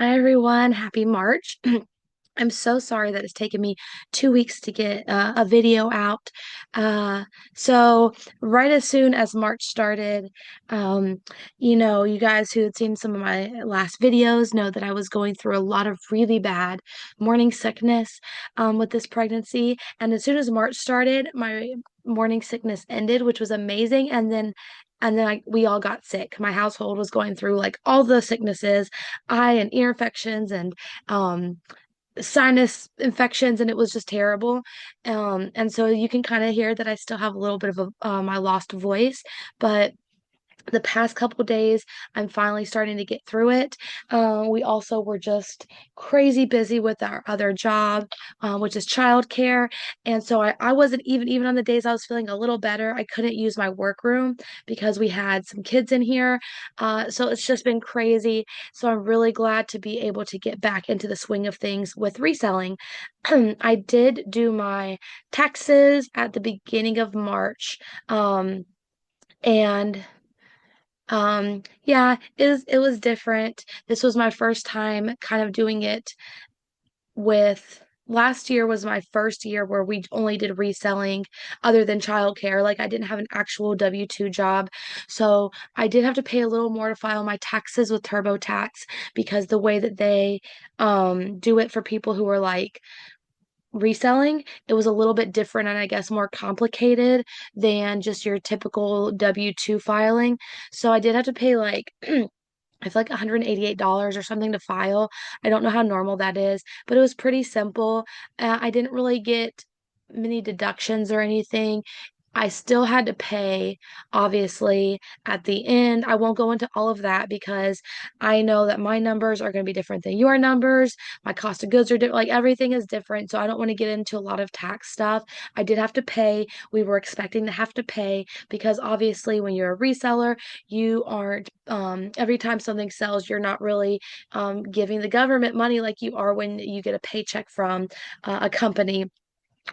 Hi everyone, happy March. I'm so sorry that it's taken me 2 weeks to get a video out. Uh, so right as soon as March started, um, you guys who had seen some of my last videos know that I was going through a lot of really bad morning sickness with this pregnancy. And as soon as March started, my morning sickness ended, which was amazing. And then we all got sick. My household was going through like all the sicknesses, eye and ear infections and um sinus infections, and it was just terrible. And so you can kind of hear that I still have a little bit of my lost voice, but the past couple days, I'm finally starting to get through it. We also were just crazy busy with our other job, which is childcare. And so I wasn't even on the days I was feeling a little better, I couldn't use my workroom because we had some kids in here. So it's just been crazy. So I'm really glad to be able to get back into the swing of things with reselling. I did do my taxes at the beginning of March. And yeah, it was different. This was my first time kind of doing it with last year was my first year where we only did reselling other than childcare. Like I didn't have an actual W-2 job. So I did have to pay a little more to file my taxes with TurboTax because the way that they do it for people who are like reselling, it was a little bit different and I guess more complicated than just your typical W-2 filing. So I did have to pay like I feel like $188 or something to file. I don't know how normal that is, but it was pretty simple. I didn't really get many deductions or anything. I still had to pay, obviously, at the end. I won't go into all of that because I know that my numbers are going to be different than your numbers. My cost of goods are different. Like everything is different. So I don't want to get into a lot of tax stuff. I did have to pay. We were expecting to have to pay because obviously, when you're a reseller, you aren't, every time something sells, you're not really giving the government money like you are when you get a paycheck from a company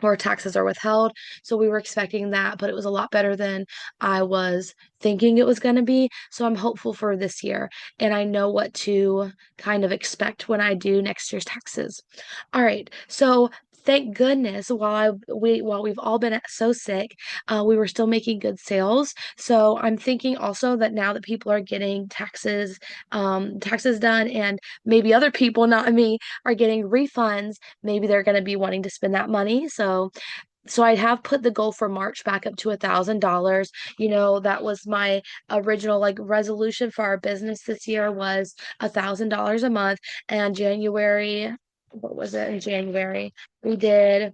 or taxes are withheld. So we were expecting that, but it was a lot better than I was thinking it was going to be. So I'm hopeful for this year, and I know what to kind of expect when I do next year's taxes. All right. So thank goodness while we've all been so sick, we were still making good sales. So I'm thinking also that now that people are getting taxes done, and maybe other people, not me, are getting refunds, maybe they're going to be wanting to spend that money. So I have put the goal for March back up to $1,000. That was my original like resolution for our business this year was $1,000 a month. And January, what was it in January? We did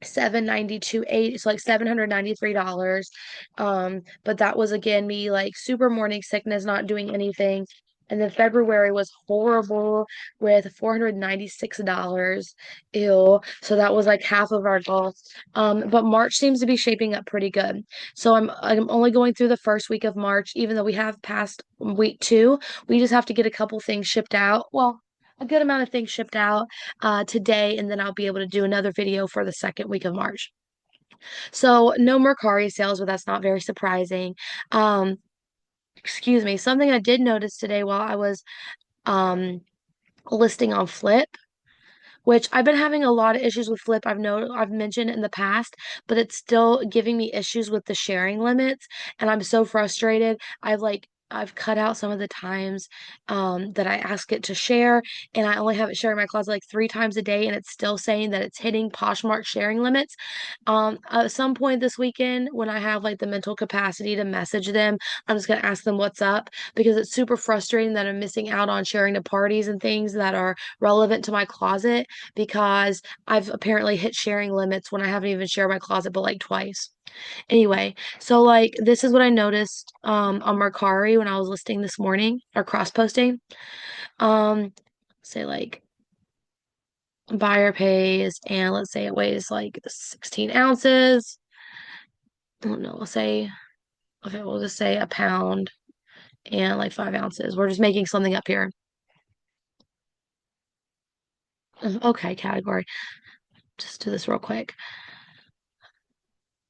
792.8, so like $793. But that was again me like super morning sickness, not doing anything. And then February was horrible with $496. Ew. So that was like half of our goal. But March seems to be shaping up pretty good. So I'm only going through the first week of March, even though we have passed week two. We just have to get a couple things shipped out. Well, a good amount of things shipped out today, and then I'll be able to do another video for the second week of March. So no Mercari sales, but that's not very surprising. Um, Excuse me. Something I did notice today while I was um listing on Flip, which I've been having a lot of issues with Flip. I've mentioned in the past, but it's still giving me issues with the sharing limits, and I'm so frustrated. I've cut out some of the times that I ask it to share, and I only have it sharing my closet like 3 times a day, and it's still saying that it's hitting Poshmark sharing limits. At some point this weekend, when I have like the mental capacity to message them, I'm just gonna ask them what's up because it's super frustrating that I'm missing out on sharing to parties and things that are relevant to my closet because I've apparently hit sharing limits when I haven't even shared my closet but like twice. Anyway, so like this is what I noticed on Mercari when I was listing this morning or cross posting. Um say like buyer pays, and let's say it weighs like 16 ounces. I don't know, we'll just say a pound and like 5 ounces. We're just making something up here. Okay, category. Just do this real quick.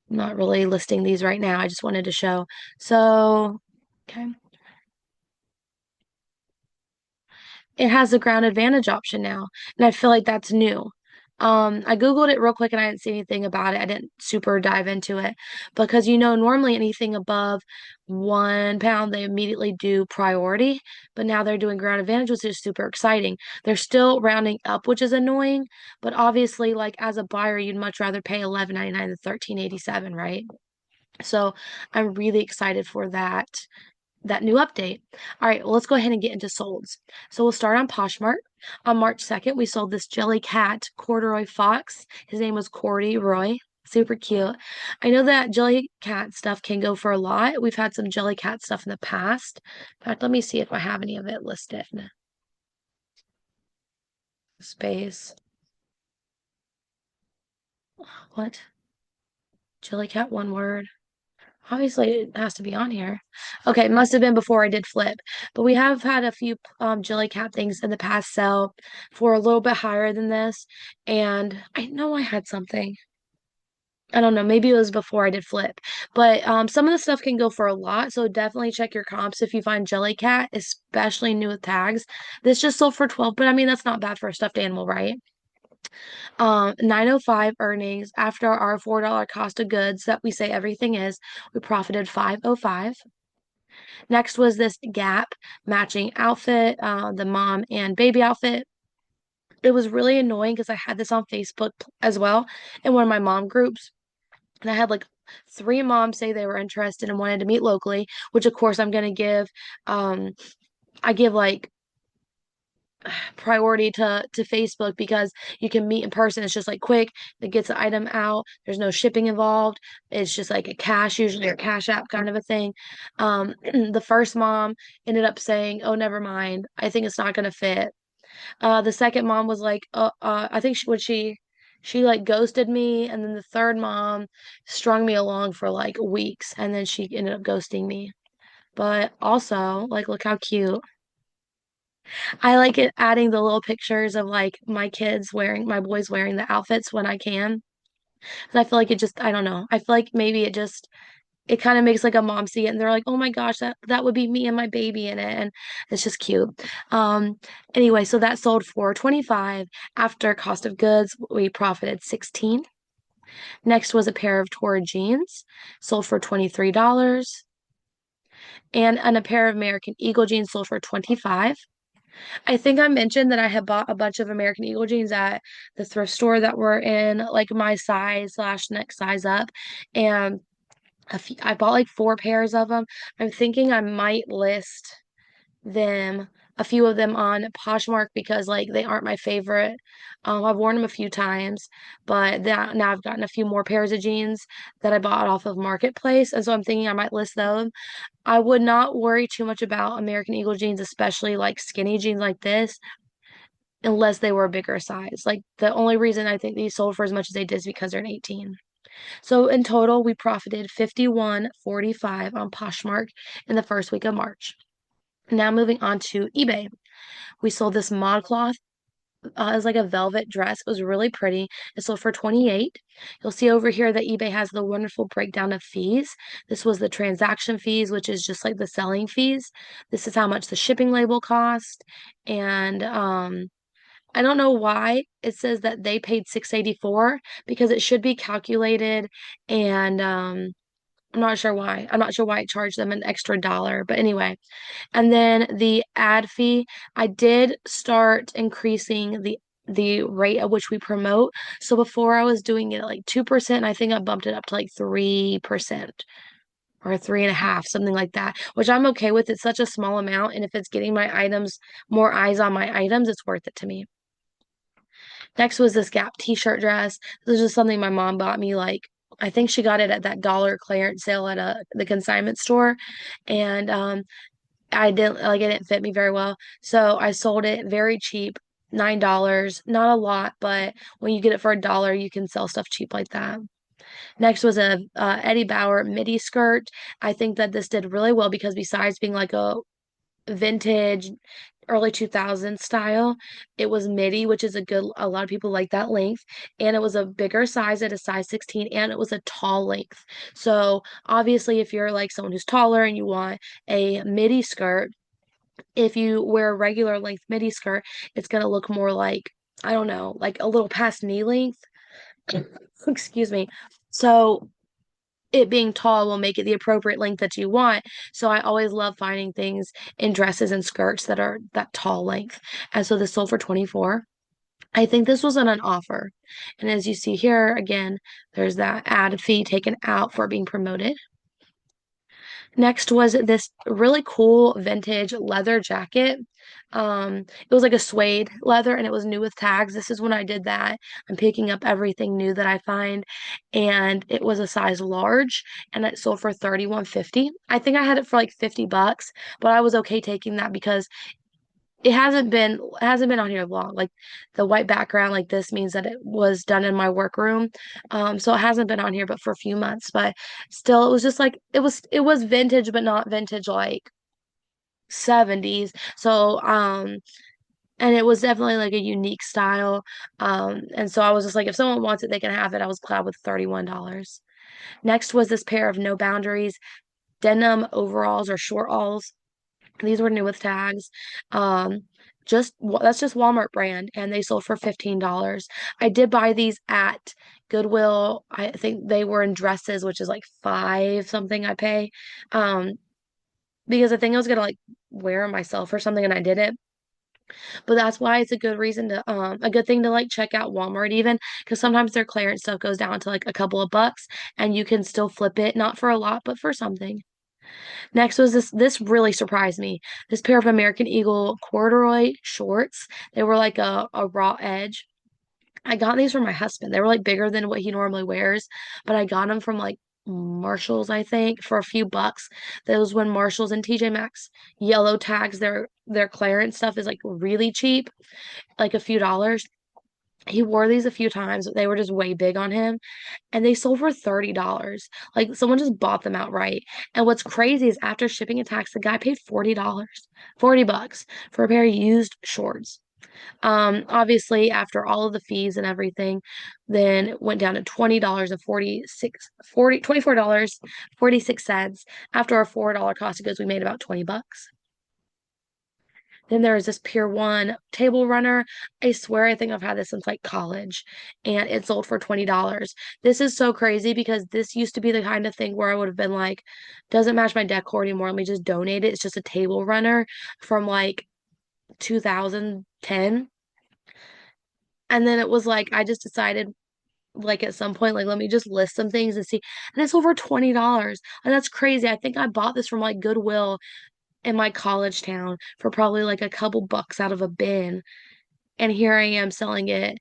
I'm not really listing these right now. I just wanted to show. So, okay. it has the ground advantage option now, and I feel like that's new. I Googled it real quick and I didn't see anything about it. I didn't super dive into it because normally anything above 1 pound, they immediately do priority, but now they're doing ground advantage, which is super exciting. They're still rounding up, which is annoying, but obviously, like as a buyer, you'd much rather pay 11.99 than 13.87, right? So I'm really excited for that new update. All right, well, let's go ahead and get into solds. So we'll start on Poshmark. On March 2nd, we sold this jelly cat corduroy fox. His name was Cordy Roy. Super cute. I know that jelly cat stuff can go for a lot. We've had some jelly cat stuff in the past. In fact, let me see if I have any of it listed. Space. What? Jelly cat, one word. Obviously, it has to be on here. Okay, it must have been before I did flip. But we have had a few Jelly Cat things in the past sell for a little bit higher than this. And I know I had something. I don't know, maybe it was before I did flip. But some of the stuff can go for a lot. So definitely check your comps if you find Jelly Cat, especially new with tags. This just sold for 12, but I mean, that's not bad for a stuffed animal, right? 905 earnings after our $4 cost of goods that we say everything is, we profited 505. Next was this Gap matching outfit, the mom and baby outfit. It was really annoying because I had this on Facebook as well in one of my mom groups. And I had like three moms say they were interested and wanted to meet locally, which of course I'm going to give. I give like priority to Facebook because you can meet in person. It's just like quick. It gets the item out. There's no shipping involved. It's just like a cash, usually or cash app kind of a thing. The first mom ended up saying, "Oh, never mind. I think it's not gonna fit." The second mom was like, I think she like ghosted me, and then the third mom strung me along for like weeks, and then she ended up ghosting me. But also, like, look how cute. I like it adding the little pictures of like my boys wearing the outfits when I can. 'Cause I feel like it just, I don't know. I feel like maybe it kind of makes like a mom see it and they're like, oh my gosh, that would be me and my baby in it. And it's just cute. Um, anyway, so that sold for 25. After cost of goods, we profited 16. Next was a pair of Torah jeans, sold for $23. And a pair of American Eagle jeans sold for 25. I think I mentioned that I had bought a bunch of American Eagle jeans at the thrift store that were in like my size slash next size up. And I bought like 4 pairs of them. I'm thinking I might list them, a few of them on Poshmark because like they aren't my favorite. I've worn them a few times, but now I've gotten a few more pairs of jeans that I bought off of Marketplace. And so I'm thinking I might list those. I would not worry too much about American Eagle jeans, especially like skinny jeans like this, unless they were a bigger size. Like the only reason I think these sold for as much as they did is because they're an 18. So in total, we profited 51.45 on Poshmark in the first week of March. Now moving on to eBay. We sold this ModCloth as like a velvet dress. It was really pretty. It sold for 28. You'll see over here that eBay has the wonderful breakdown of fees. This was the transaction fees, which is just like the selling fees. This is how much the shipping label cost. And I don't know why it says that they paid 684 because it should be calculated and I'm not sure why. I'm not sure why it charged them an extra dollar, but anyway. And then the ad fee, I did start increasing the rate at which we promote. So before I was doing it at like 2%, I think I bumped it up to like 3% or 3.5, something like that, which I'm okay with. It's such a small amount, and if it's getting my items more eyes on my items, it's worth it to me. Next was this Gap t-shirt dress. This was just something my mom bought me like I think she got it at that dollar clearance sale at the consignment store. And I didn't like it didn't fit me very well. So I sold it very cheap, $9. Not a lot, but when you get it for a dollar, you can sell stuff cheap like that. Next was a Eddie Bauer midi skirt. I think that this did really well because besides being like a vintage early 2000s style. It was midi, which is a lot of people like that length, and it was a bigger size at a size 16, and it was a tall length. So obviously, if you're like someone who's taller and you want a midi skirt, If you wear a regular length midi skirt, it's gonna look more like, I don't know, like a little past knee length. Excuse me. So it being tall will make it the appropriate length that you want. So I always love finding things in dresses and skirts that are that tall length. And so this sold for 24. I think this was on an offer. And as you see here, again, there's that ad fee taken out for being promoted. Next was this really cool vintage leather jacket. It was like a suede leather and it was new with tags. This is when I did that. I'm picking up everything new that I find. And it was a size large and it sold for 31.50. I think I had it for like $50, but I was okay taking that because it hasn't been on here long. Like the white background like this means that it was done in my workroom. So it hasn't been on here but for a few months. But still it was just like it was vintage but not vintage like 70s. So and it was definitely like a unique style. And so I was just like if someone wants it they can have it. I was glad with $31. Next was this pair of No Boundaries denim overalls or short alls. These were new with tags. Um, that's just Walmart brand, and they sold for $15. I did buy these at Goodwill. I think they were in dresses, which is like five something I pay. Um, because I think I was gonna like wear them myself or something, and I didn't. But that's why it's a good thing to like check out Walmart even, because sometimes their clearance stuff goes down to like a couple of bucks, and you can still flip it, not for a lot, but for something. Next was this really surprised me. This pair of American Eagle corduroy shorts. They were like a raw edge. I got these from my husband. They were like bigger than what he normally wears, but I got them from like Marshalls, I think, for a few bucks. Those when Marshalls and TJ Maxx yellow tags their clearance stuff is like really cheap, like a few dollars. He wore these a few times. They were just way big on him and they sold for $30. Like someone just bought them outright. And what's crazy is after shipping and tax, the guy paid $40, $40 for a pair of used shorts. Obviously after all of the fees and everything, then it went down to $20 and 46 40 $24 46 cents. After our $4 cost of goods, we made about 20 bucks. Then there is this Pier 1 table runner. I swear I think I've had this since like college and it sold for $20. This is so crazy because this used to be the kind of thing where I would have been like, doesn't match my decor anymore. Let me just donate it. It's just a table runner from like 2010. And then it was like, I just decided like at some point, like, let me just list some things and see. And it's over $20. And that's crazy. I think I bought this from like Goodwill in my college town for probably like a couple bucks out of a bin. And here I am selling it,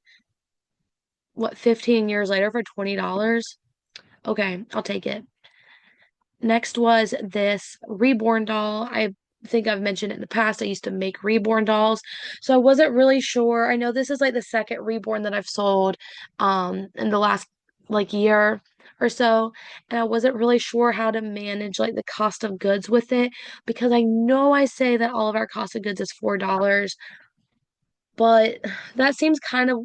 what, 15 years later for $20? Okay, I'll take it. Next was this reborn doll. I think I've mentioned it in the past. I used to make reborn dolls. So I wasn't really sure. I know this is like the second reborn that I've sold in the last like year or so. And I wasn't really sure how to manage like the cost of goods with it because I know I say that all of our cost of goods is $4, but that seems kind of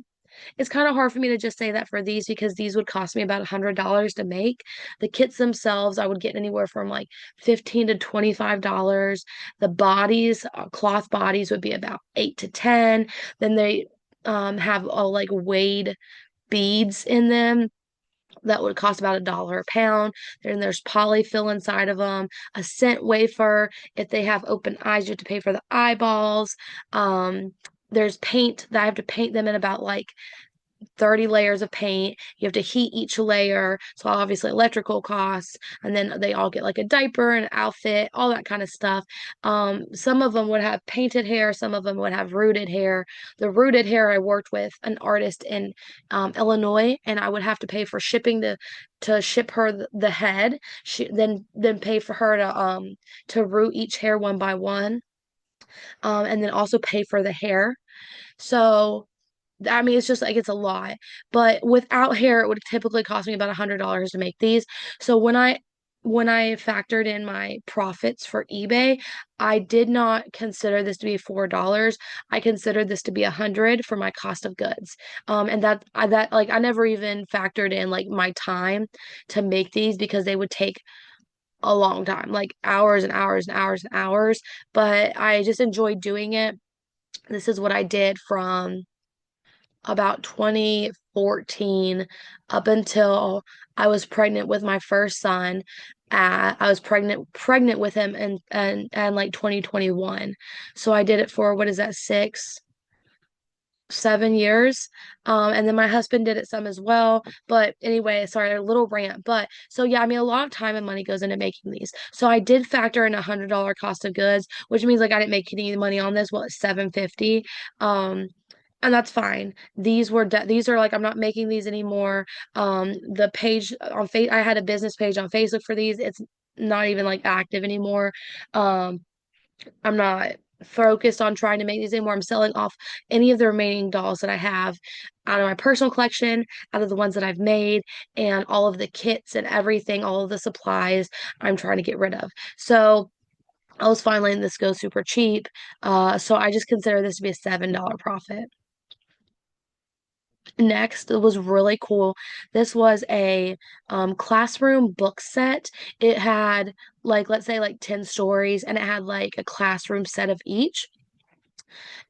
it's kind of hard for me to just say that for these because these would cost me about $100 to make. The kits themselves, I would get anywhere from like 15 to $25. The bodies, cloth bodies would be about 8 to 10. Then they have all like weighed beads in them that would cost about $1 a pound. Then there's polyfill inside of them, a scent wafer. If they have open eyes, you have to pay for the eyeballs. There's paint that I have to paint them in about like 30 layers of paint. You have to heat each layer. So obviously electrical costs. And then they all get like a diaper and an outfit, all that kind of stuff. Some of them would have painted hair, some of them would have rooted hair. The rooted hair I worked with an artist in Illinois, and I would have to pay for shipping to ship her the head. She then pay for her to root each hair one by one. And then also pay for the hair. So I mean, it's just like it's a lot. But without hair, it would typically cost me about $100 to make these. So when I factored in my profits for eBay, I did not consider this to be $4. I considered this to be 100 for my cost of goods. And that like I never even factored in like my time to make these because they would take a long time, like hours and hours and hours and hours, but I just enjoyed doing it. This is what I did from about 2014 up until I was pregnant with my first son. I was pregnant with him and like 2021. So I did it for what is that, 7 years. And then my husband did it some as well. But anyway, sorry, a little rant. But so yeah, I mean, a lot of time and money goes into making these. So I did factor in $100 cost of goods, which means like I didn't make any money on this. Well, it's 750. And that's fine. These are like I'm not making these anymore. The page on I had a business page on Facebook for these. It's not even like active anymore. Um, I'm not focused on trying to make these anymore. I'm selling off any of the remaining dolls that I have out of my personal collection, out of the ones that I've made, and all of the kits and everything, all of the supplies I'm trying to get rid of. So I was fine letting this go super cheap. So I just consider this to be a $7 profit. Next, it was really cool. This was a classroom book set. It had like let's say like 10 stories and it had like a classroom set of each.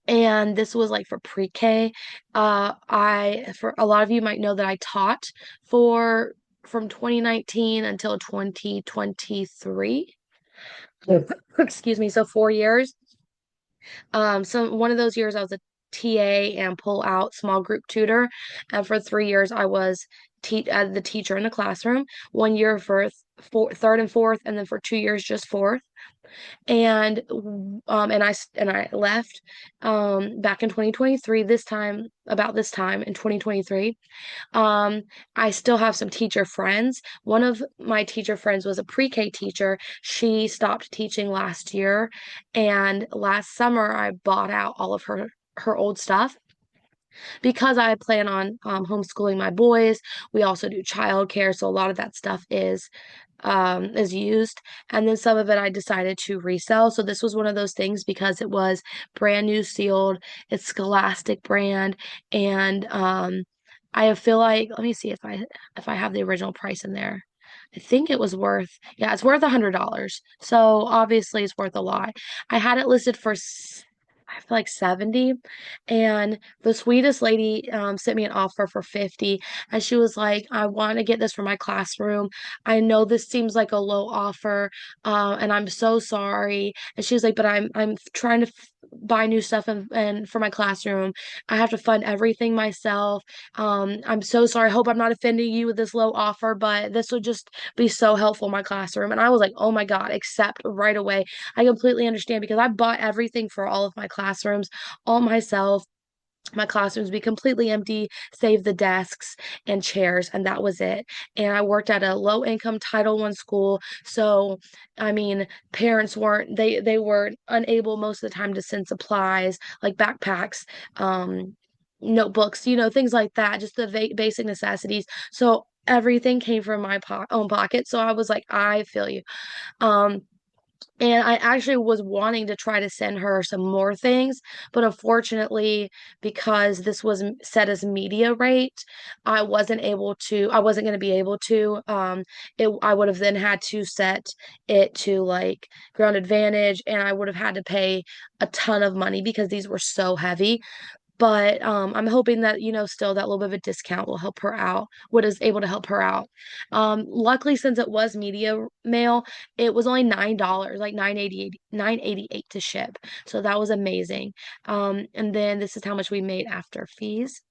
And this was like for pre-K. I for a lot of you might know that I taught for from 2019 until 2023. Excuse me, so 4 years. So one of those years I was a TA and pull out small group tutor, and for 3 years I was the teacher in the classroom. 1 year for third and fourth, and then for 2 years just fourth. And I left back in 2023. This time in 2023. Um, I still have some teacher friends. One of my teacher friends was a pre-K teacher. She stopped teaching last year, and last summer I bought out all of her old stuff because I plan on homeschooling my boys. We also do childcare, so a lot of that stuff is used, and then some of it I decided to resell. So this was one of those things because it was brand new sealed. It's Scholastic brand, and I feel like let me see if I have the original price in there. I think it was worth, yeah, it's worth $100. So obviously it's worth a lot. I had it listed for I feel like 70, and the sweetest lady sent me an offer for 50, and she was like, I want to get this for my classroom. I know this seems like a low offer, and I'm so sorry. And she was like, but I'm trying to buy new stuff and for my classroom. I have to fund everything myself. I'm so sorry. I hope I'm not offending you with this low offer, but this would just be so helpful in my classroom. And I was like, oh my God, accept right away. I completely understand because I bought everything for all of my classrooms all myself. My classrooms be completely empty, save the desks and chairs, and that was it. And I worked at a low income Title I school, so I mean, parents weren't they were unable most of the time to send supplies like backpacks, notebooks, things like that, just the basic necessities. So everything came from my own pocket. So I was like, I feel you. Um, and I actually was wanting to try to send her some more things, but unfortunately, because this was set as media rate, I wasn't going to be able to. I would have then had to set it to like Ground Advantage, and I would have had to pay a ton of money because these were so heavy. But I'm hoping that, still that little bit of a discount will help her out, what is able to help her out. Luckily, since it was media mail, it was only $9, like 988 to ship. So that was amazing. And then this is how much we made after fees.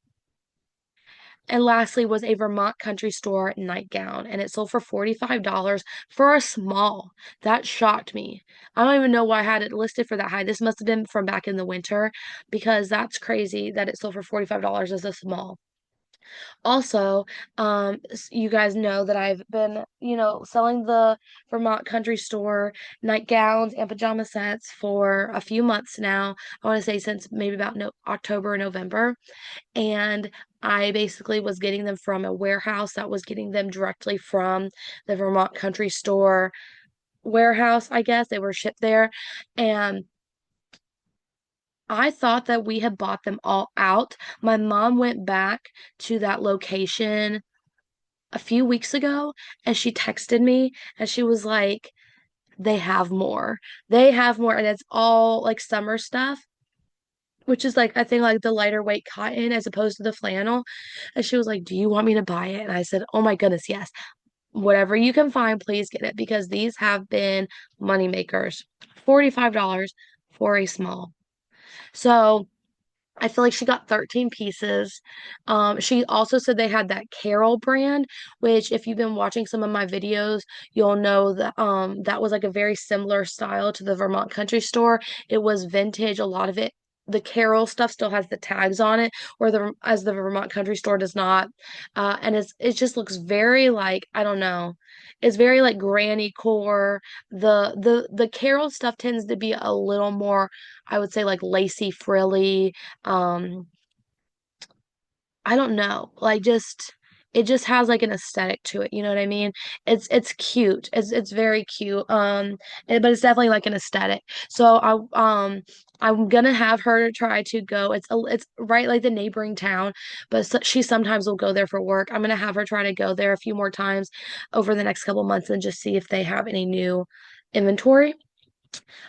And lastly was a Vermont country store nightgown, and it sold for $45 for a small. That shocked me. I don't even know why I had it listed for that high. This must have been from back in the winter because that's crazy that it sold for $45 as a small. Also, you guys know that I've been, selling the Vermont country store nightgowns and pajama sets for a few months now. I want to say since maybe about October or November. And I basically was getting them from a warehouse that was getting them directly from the Vermont country store warehouse, I guess. They were shipped there. And I thought that we had bought them all out. My mom went back to that location a few weeks ago, and she texted me and she was like, they have more. They have more, and it's all like summer stuff, which is like I think like the lighter weight cotton as opposed to the flannel. And she was like, "Do you want me to buy it?" And I said, "Oh my goodness, yes. Whatever you can find, please get it because these have been money makers. $45 for a small." So I feel like she got 13 pieces. She also said they had that Carol brand, which if you've been watching some of my videos, you'll know that that was like a very similar style to the Vermont Country Store. It was vintage. A lot of it, the Carol stuff still has the tags on it, or the as the Vermont Country Store does not. And it just looks very like, I don't know. It's very like granny core. The Carol stuff tends to be a little more, I would say, like lacy frilly, um, I don't know. Like just it just has like an aesthetic to it, you know what I mean? It's cute. It's very cute. But it's definitely like an aesthetic. So I'm gonna have her try to go. It's right like the neighboring town, but she sometimes will go there for work. I'm gonna have her try to go there a few more times over the next couple months and just see if they have any new inventory.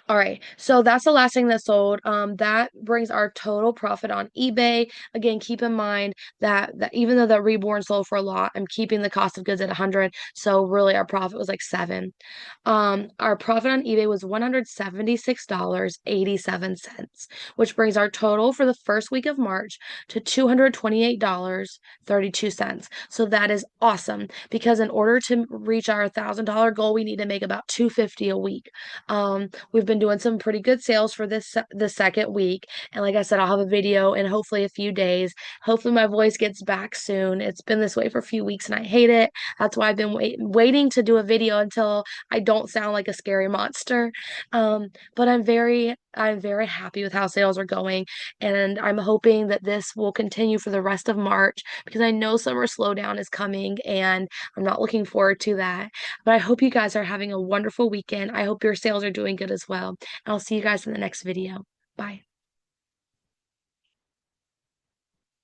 All right, so that's the last thing that sold. That brings our total profit on eBay. Again, keep in mind that even though the reborn sold for a lot, I'm keeping the cost of goods at 100. So really, our profit was like 7. Our profit on eBay was $176.87, which brings our total for the first week of March to $228.32. So that is awesome because in order to reach our $1,000 goal, we need to make about 250 a week. We've been doing some pretty good sales for the second week, and like I said, I'll have a video in hopefully a few days. Hopefully, my voice gets back soon. It's been this way for a few weeks, and I hate it. That's why I've been waiting to do a video until I don't sound like a scary monster. But I'm very happy with how sales are going, and I'm hoping that this will continue for the rest of March because I know summer slowdown is coming, and I'm not looking forward to that. But I hope you guys are having a wonderful weekend. I hope your sales are doing good as well. I'll see you guys in the next video. Bye.